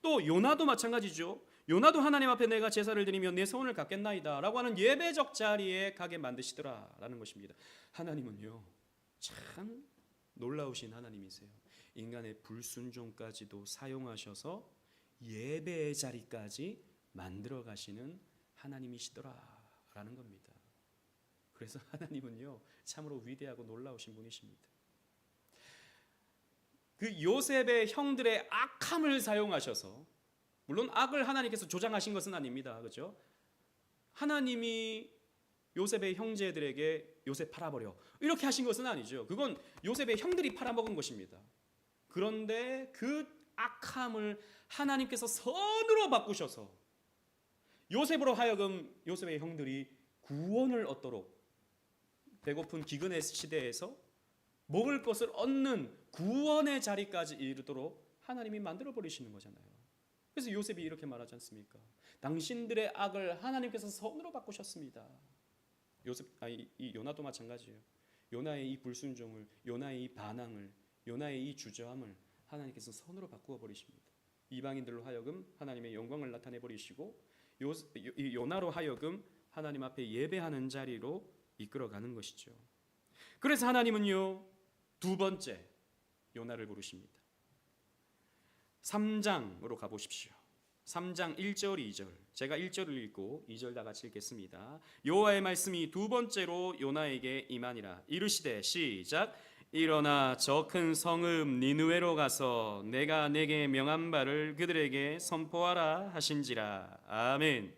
A: 또 요나도 마찬가지죠. 요나도 하나님 앞에 내가 제사를 드리면 내 소원을 갚겠나이다 라고 하는 예배적 자리에 가게 만드시더라 라는 것입니다. 하나님은요, 참 놀라우신 하나님이세요. 인간의 불순종까지도 사용하셔서 예배의 자리까지 만들어 가시는 하나님이시더라 라는 겁니다. 그래서 하나님은요, 참으로 위대하고 놀라우신 분이십니다. 그 요셉의 형들의 악함을 사용하셔서, 물론 악을 하나님께서 조장하신 것은 아닙니다. 그렇죠? 하나님이 요셉의 형제들에게 요셉 팔아버려 이렇게 하신 것은 아니죠. 그건 요셉의 형들이 팔아먹은 것입니다. 그런데 그 악함을 하나님께서 선으로 바꾸셔서 요셉으로 하여금 요셉의 형들이 구원을 얻도록, 배고픈 기근의 시대에서 먹을 것을 얻는 구원의 자리까지 이르도록 하나님이 만들어버리시는 거잖아요. 그래서 요셉이 이렇게 말하지 않습니까? 당신들의 악을 하나님께서 선으로 바꾸셨습니다. 이 요나도 마찬가지예요. 요나의 이 불순종을, 요나의 이 반항을, 요나의 이 주저함을 하나님께서 선으로 바꾸어 버리십니다. 이방인들로 하여금 하나님의 영광을 나타내 버리시고 요나로 하여금 하나님 앞에 예배하는 자리로 이끌어가는 것이죠. 그래서 하나님은요, 두 번째 요나를 부르십니다. 3장으로 가보십시오. 3장 1절 2절. 제가 1절을 읽고 2절 다 같이 읽겠습니다. 여호와의 말씀이 두 번째로 요나에게 임하니라. 이르시되 시작. 일어나 저 큰 성읍 니느웨로 가서 내가 내게 명한 바를 그들에게 선포하라 하신지라. 아멘.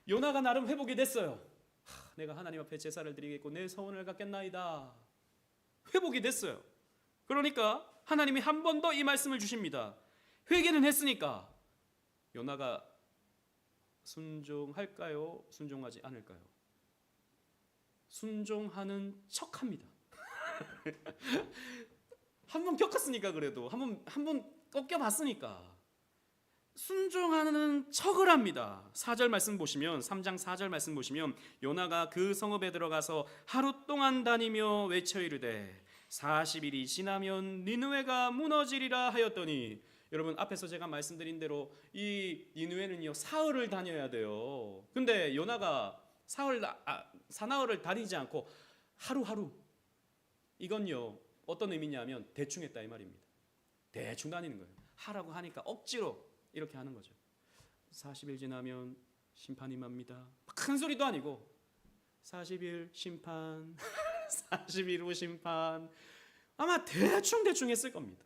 A: 요나가 나름 회복이 됐어요. 내가 하나님 앞에 제사를 드리겠고 내 서원을 갖겠나이다. 회복이 됐어요. 그러니까 하나님이 한 번 더 이 말씀을 주십니다. 회개는 했으니까 요나가 순종할까요? 순종하지 않을까요? 순종하는 척합니다. 한 번 겪었으니까 그래도 한 번 꺾여봤으니까 순종하는 척을 합니다. 4절 말씀 보시면 3장 4절 말씀 보시면 요나가 그 성읍에 들어가서 하루 동안 다니며 외쳐 이르되 40일이 지나면 니느웨가 무너지리라 하였더니 여러분 앞에서 제가 말씀드린 대로 이 니느웨는요 사흘을 다녀야 돼요. 근데 요나가 사나흘을 다니지 않고 하루하루 이건요 어떤 의미냐면 대충 했다 이 말입니다. 대충 다니는 거예요. 하라고 하니까 억지로 이렇게 하는 거죠. 40일 지나면 심판이 맙니다. 큰 소리도 아니고 40일 심판 40일 후 심판 아마 대충 했을 겁니다.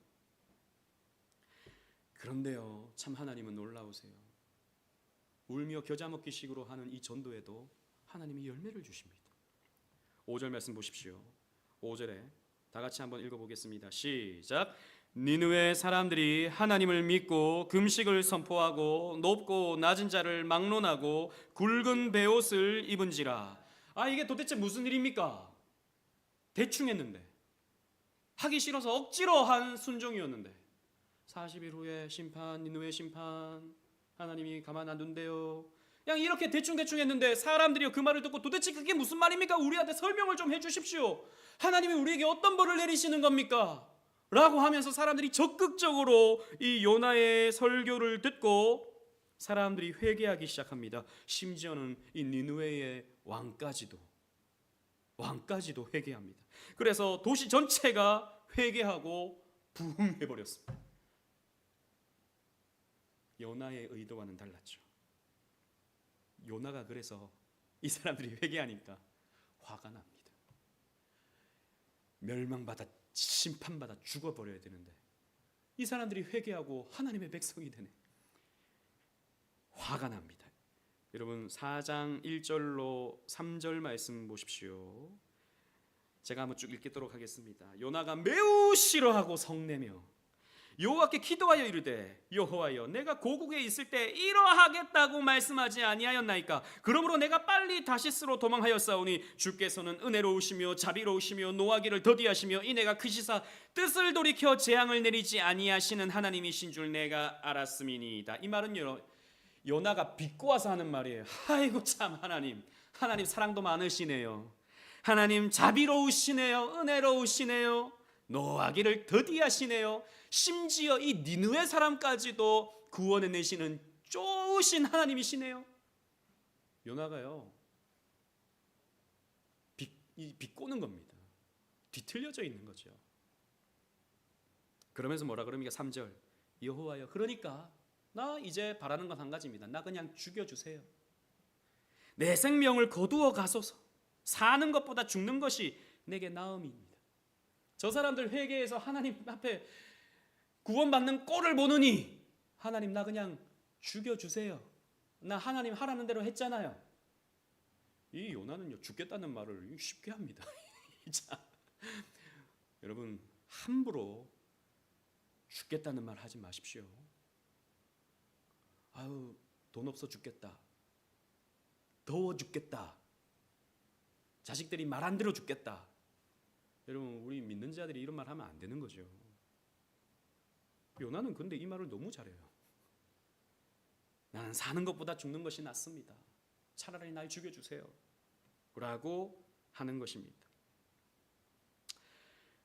A: 그런데요 참 하나님은 놀라우세요. 울며 겨자 먹기 식으로 하는 이 전도에도 하나님이 열매를 주십니다. 5절 말씀 보십시오. 5절에 다 같이 한번 읽어보겠습니다. 시작. 니느웨 사람들이 하나님을 믿고 금식을 선포하고 높고 낮은 자를 막론하고 굵은 베옷을 입은지라. 이게 도대체 무슨 일입니까? 대충 했는데 하기 싫어서 억지로 한 순종이었는데 40일 후에 심판, 니느웨 심판 하나님이 가만 안 둔대요. 그냥 이렇게 대충 했는데 사람들이 그 말을 듣고 도대체 그게 무슨 말입니까? 우리한테 설명을 좀 해주십시오. 하나님이 우리에게 어떤 벌을 내리시는 겁니까? 라고 하면서 사람들이 적극적으로 이 요나의 설교를 듣고 사람들이 회개하기 시작합니다. 심지어는 이 니느웨의 왕까지도 회개합니다. 그래서 도시 전체가 회개하고 부흥해버렸습니다. 요나의 의도와는 달랐죠. 요나가 그래서 이 사람들이 회개하니까 화가 납니다. 멸망받아 심판받아 죽어버려야 되는데 이 사람들이 회개하고 하나님의 백성이 되네. 화가 납니다. 여러분 4장 1절로 3절 말씀 보십시오. 제가 한번 쭉 읽도록 하겠습니다. 요나가 매우 싫어하고 성내며 여호와께 기도하여 이르되 여호와여 내가 고국에 있을 때 이러하겠다고 말씀하지 아니하였나이까. 그러므로 내가 빨리 다시스로 도망하였사오니 주께서는 은혜로우시며 자비로우시며 노하기를 더디하시며 이내가 크시사 뜻을 돌이켜 재앙을 내리지 아니하시는 하나님이신 줄 내가 알았음이니이다. 이 말은요 요나가 비꼬아서 하는 말이에요. 아이고 참 하나님 사랑도 많으시네요. 하나님 자비로우시네요. 은혜로우시네요. 노하기를 더디하시네요. 심지어 이 니느웨 사람까지도 구원해 내시는 좋으신 하나님이시네요. 요나가요 비꼬는 겁니다. 뒤틀려져 있는 거죠. 그러면서 뭐라 그럽니까? 3절 여호와여 그러니까 나 이제 바라는 건 한 가지입니다. 나 그냥 죽여주세요. 내 생명을 거두어 가소서. 사는 것보다 죽는 것이 내게 나음입니다. 저 사람들 회개해서 하나님 앞에 구원받는 꼴을 보느니 하나님 나 그냥 죽여주세요. 나 하나님 하라는 대로 했잖아요. 이 요나는요 죽겠다는 말을 쉽게 합니다. 여러분 함부로 죽겠다는 말 하지 마십시오. 아유 돈 없어 죽겠다. 더워 죽겠다. 자식들이 말 안 들어 죽겠다. 여러분 우리 믿는 자들이 이런 말 하면 안 되는 거죠. 요나는 근데 이 말을 너무 잘해요. 나는 사는 것보다 죽는 것이 낫습니다. 차라리 날 죽여주세요 라고 하는 것입니다.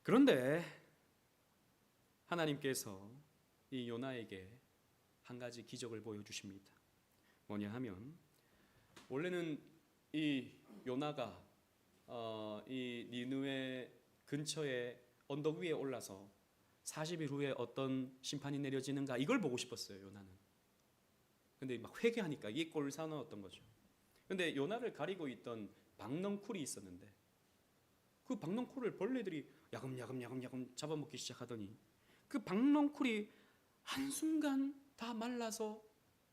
A: 그런데 하나님께서 이 요나에게 한 가지 기적을 보여주십니다. 뭐냐 하면 원래는 이 요나가 이 니느웨 근처에 언덕 위에 올라서 40일 후에 어떤 심판이 내려지는가 이걸 보고 싶었어요. 요나는. 근데 막 회개하니까 이게 꼴을 사나웠던 거죠. 근데 요나를 가리고 있던 박넝쿨이 있었는데 그 박넝쿨을 벌레들이 야금야금 잡아먹기 시작하더니 그 박넝쿨이 한순간 다 말라서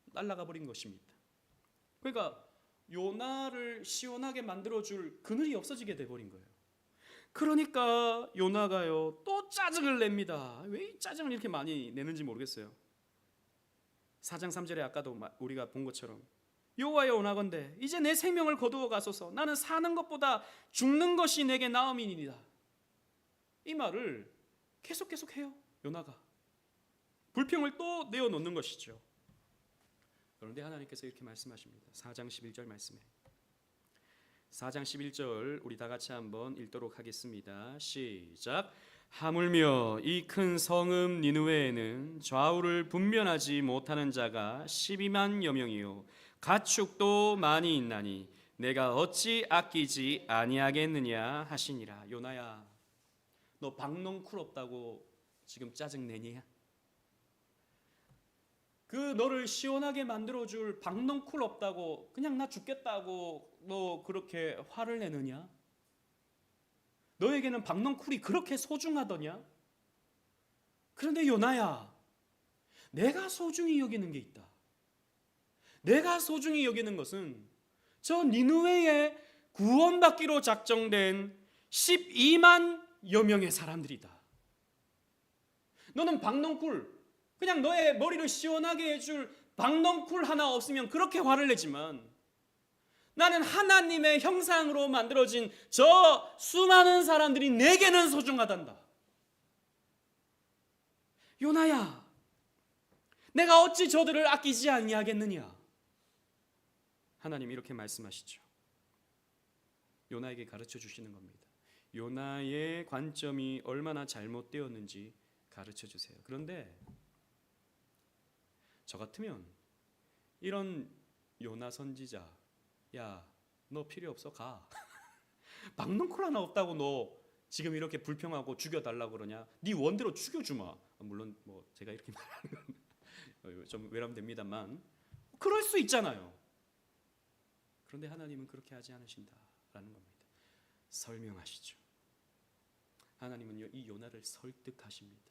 A: 날아가 버린 것입니다. 그러니까 요나를 시원하게 만들어줄 그늘이 없어지게 돼버린 거예요. 그러니까 요나가요 또 짜증을 냅니다. 왜 이 짜증을 이렇게 많이 내는지 모르겠어요. 4장 3절에 아까도 우리가 본 것처럼 여호와여 원하건대 이제 내 생명을 거두어 가소서. 나는 사는 것보다 죽는 것이 내게 나음이니이다. 이 말을 계속 해요. 요나가 불평을 또 내어놓는 것이죠. 그런데 하나님께서 이렇게 말씀하십니다. 4장 11절 말씀에 4장 11절 우리 다 같이 한번 읽도록 하겠습니다. 시작. 하물며 이 큰 성읍 니느웨에는 좌우를 분변하지 못하는 자가 12만여 명이요 가축도 많이 있나니 내가 어찌 아끼지 아니하겠느냐 하시니라. 요나야, 너 박넝쿨 없다고 지금 짜증내니? 그 너를 시원하게 만들어줄 박넝쿨 없다고 그냥 나 죽겠다고 너 그렇게 화를 내느냐? 너에게는 박넝쿨이 그렇게 소중하더냐? 그런데 요나야, 내가 소중히 여기는 게 있다. 내가 소중히 여기는 것은 저 니느웨에 구원받기로 작정된 12만여 명의 사람들이다. 너는 박넝쿨, 그냥 너의 머리를 시원하게 해줄 박넝쿨 하나 없으면 그렇게 화를 내지만 나는 하나님의 형상으로 만들어진 저 수많은 사람들이 내게는 소중하단다. 요나야, 내가 어찌 저들을 아끼지 아니하겠느냐? 하나님이 이렇게 말씀하시죠. 요나에게 가르쳐 주시는 겁니다. 요나의 관점이 얼마나 잘못되었는지 가르쳐 주세요. 그런데 저 같으면 이런 요나 선지자, 야, 너 필요 없어, 가. 박넝쿨 하나 없다고 너 지금 이렇게 불평하고 죽여달라고 그러냐? 네 원대로 죽여주마. 물론 뭐 제가 이렇게 말하는 건 좀 외람됩니다만 그럴 수 있잖아요. 그런데 하나님은 그렇게 하지 않으신다라는 겁니다. 설명하시죠. 하나님은요 이 요나를 설득하십니다.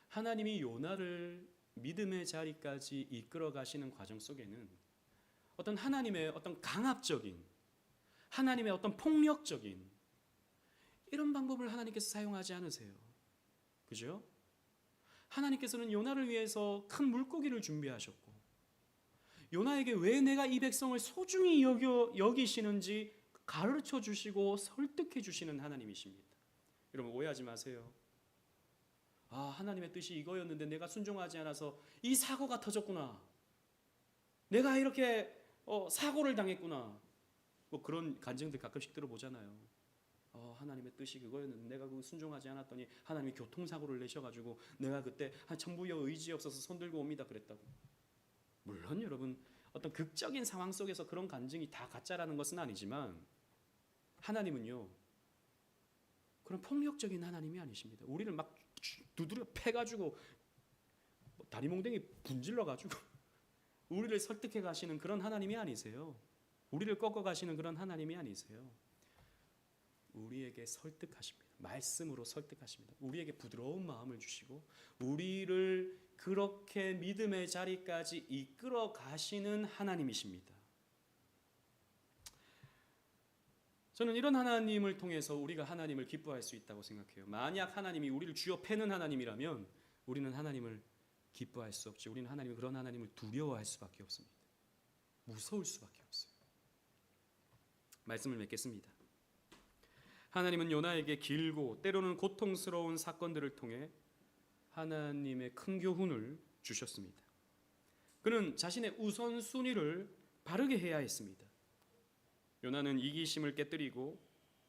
A: 하나님이 요나를 믿음의 자리까지 이끌어 가시는 과정 속에는 어떤 하나님의 어떤 강압적인, 하나님의 어떤 폭력적인 이런 방법을 하나님께서 사용하지 않으세요. 그죠? 하나님께서는 요나를 위해서 큰 물고기를 준비하셨고 요나에게 왜 내가 이 백성을 소중히 여기시는지 가르쳐 주시고 설득해 주시는 하나님이십니다. 여러분 오해하지 마세요. 아, 하나님의 뜻이 이거였는데 내가 순종하지 않아서 이 사고가 터졌구나. 내가 이렇게 사고를 당했구나. 뭐 그런 간증들 가끔씩 들어보잖아요. 하나님의 뜻이 그거였는데 내가 그거 순종하지 않았더니 하나님이 교통사고를 내셔가지고 내가 그때 천부여 의지 없어서 손들고 옵니다 그랬다고. 물론 여러분 어떤 극적인 상황 속에서 그런 간증이 다 가짜라는 것은 아니지만 하나님은요 그런 폭력적인 하나님이 아니십니다. 우리를 막 두드려 패가지고 다리몽댕이 분질러가지고 우리를 설득해 가시는 그런 하나님이 아니세요. 우리를 꺾어 가시는 그런 하나님이 아니세요. 우리에게 설득하십니다. 말씀으로 설득하십니다. 우리에게 부드러운 마음을 주시고 우리를 그렇게 믿음의 자리까지 이끌어 가시는 하나님이십니다. 저는 이런 하나님을 통해서 우리가 하나님을 기뻐할 수 있다고 생각해요. 만약 하나님이 우리를 쥐어 패는 하나님이라면 우리는 하나님을 기뻐할 수 없지. 우리는 하나님을 그런 하나님을 두려워할 수밖에 없습니다. 무서울 수밖에 없어요. 말씀을 맺겠습니다. 하나님은 요나에게 길고 때로는 고통스러운 사건들을 통해 하나님의 큰 교훈을 주셨습니다. 그는 자신의 우선순위를 바르게 해야 했습니다. 요나는 이기심을 깨뜨리고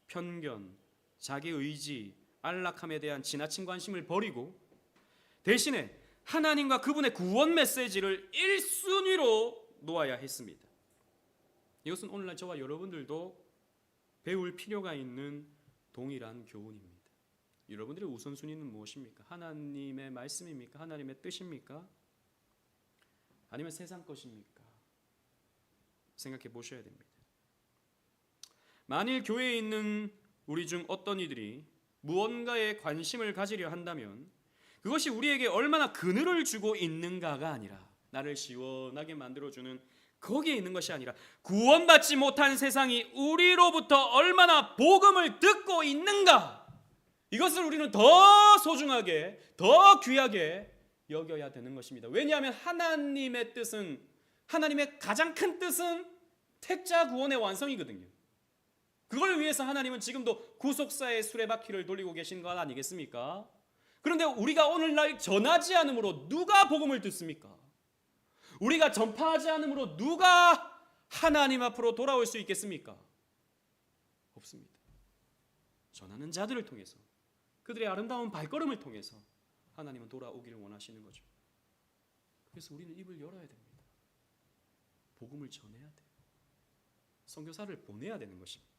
A: 편견, 자기 의지, 안락함에 대한 지나친 관심을 버리고 대신에 하나님과 그분의 구원 메시지를 1순위로 놓아야 했습니다. 이것은 오늘날 저와 여러분들도 배울 필요가 있는 동일한 교훈입니다. 여러분들의 우선순위는 무엇입니까? 하나님의 말씀입니까? 하나님의 뜻입니까? 아니면 세상 것입니까? 생각해 보셔야 됩니다. 만일 교회에 있는 우리 중 어떤 이들이 무언가에 관심을 가지려 한다면 그것이 우리에게 얼마나 그늘을 주고 있는가가 아니라, 나를 시원하게 만들어주는 거기에 있는 것이 아니라, 구원받지 못한 세상이 우리로부터 얼마나 복음을 듣고 있는가, 이것을 우리는 더 소중하게, 더 귀하게 여겨야 되는 것입니다. 왜냐하면 하나님의 뜻은, 하나님의 가장 큰 뜻은 택자 구원의 완성이거든요. 그걸 위해서 하나님은 지금도 구속사의 수레바퀴를 돌리고 계신 것 아니겠습니까? 그런데 우리가 오늘날 전하지 않으므로 누가 복음을 듣습니까? 우리가 전파하지 않으므로 누가 하나님 앞으로 돌아올 수 있겠습니까? 없습니다. 전하는 자들을 통해서, 그들의 아름다운 발걸음을 통해서 하나님은 돌아오기를 원하시는 거죠. 그래서 우리는 입을 열어야 됩니다. 복음을 전해야 돼요. 선교사를 보내야 되는 것입니다.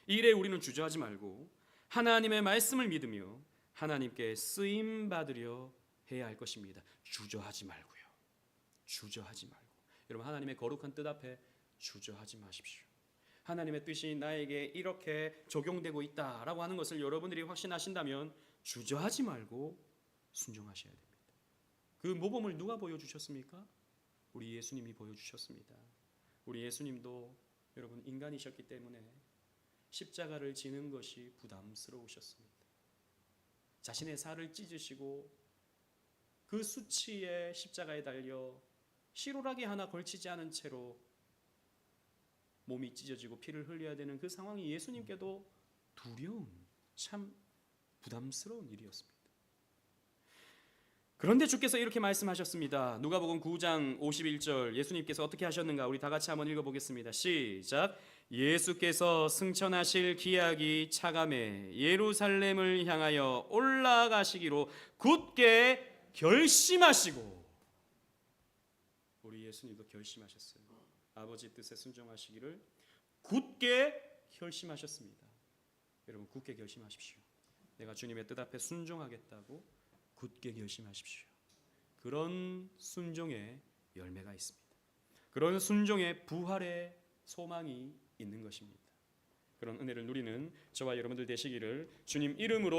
A: 이 일에 우리는 주저하지 말고 하나님의 말씀을 믿으며 하나님께 쓰임 받으려 해야 할 것입니다. 주저하지 말고요. 주저하지 말고. 여러분, 하나님의 거룩한 뜻 앞에 주저하지 마십시오. 하나님의 뜻이 나에게 이렇게 적용되고 있다라고 하는 것을 여러분들이 확신하신다면 주저하지 말고 순종하셔야 됩니다. 그 모범을 누가 보여주셨습니까? 우리 예수님이 보여주셨습니다. 우리 예수님도 여러분 인간이셨기 때문에 십자가를 지는 것이 부담스러우셨습니다. 자신의 살을 찢으시고 그 수치에 십자가에 달려 희로라기 하나 걸치지 않은 채로 몸이 찢어지고 피를 흘려야 되는 그 상황이 예수님께도 두려운, 참 부담스러운 일이었습니다. 그런데 주께서 이렇게 말씀하셨습니다. 누가복음 9장 51절, 예수님께서 어떻게 하셨는가 우리 다 같이 한번 읽어보겠습니다. 시작. 예수께서 승천하실 기약이 차감해 예루살렘을 향하여 올라가시기로 굳게 결심하시고, 우리 예수님도 결심하셨어요. 아버지 뜻에 순종하시기를 굳게 결심하셨습니다. 여러분, 굳게 결심하십시오. 내가 주님의 뜻 앞에 순종하겠다고 굳게 결심하십시오. 그런 순종의 열매가 있습니다. 그런 순종의 부활의 소망이 있는 것입니다. 그런 은혜를 누리는 저와 여러분들 되시기를 주님 이름으로